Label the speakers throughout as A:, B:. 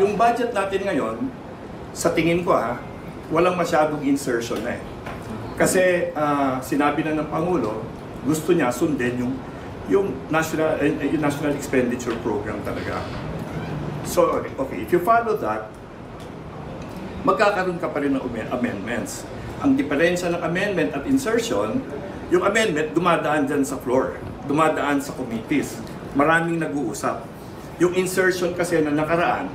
A: yung budget natin ngayon, sa tingin ko walang masyadong insertion na eh. Kasi sinabi na ng Pangulo, gusto niya sundin yung National Expenditure Program talaga. So, okay, if you follow that, magkakaroon ka pa rin ng amendments. Ang diferensya ng amendment at insertion, yung amendment dumadaan dyan sa floor, dumadaan sa committees, maraming nag-uusap. Yung insertion kasi na nakaraan,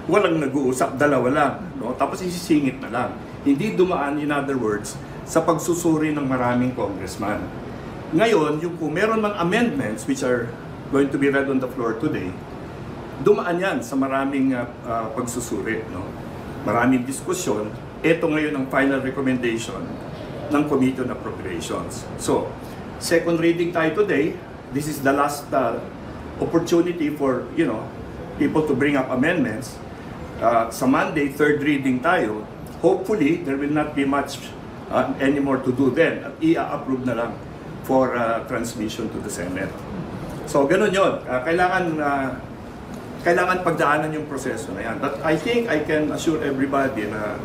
A: walang nag-uusap, dalawa lang, no? Tapos isisingit na lang. Hindi dumaan, in other words, sa pagsusuri ng maraming congressman. Ngayon, yung kung meron mang amendments which are going to be read on the floor today, dumaan yan sa maraming pagsusuri, no? Maraming diskusyon. Ito ngayon ang final recommendation ng Committee on Appropriations. So, second reading tayo today. This is the last opportunity for, people to bring up amendments. Sa Monday, third reading tayo. Hopefully, there will not be much any more to do then. At i-approve na lang for transmission to the Senate. So, ganun yun. Kailangan pagdaanan yung proseso na yan. But I think I can assure everybody na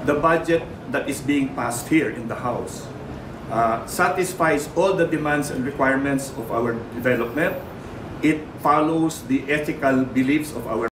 A: the budget that is being passed here in the House satisfies all the demands and requirements of our development. It follows the ethical beliefs of our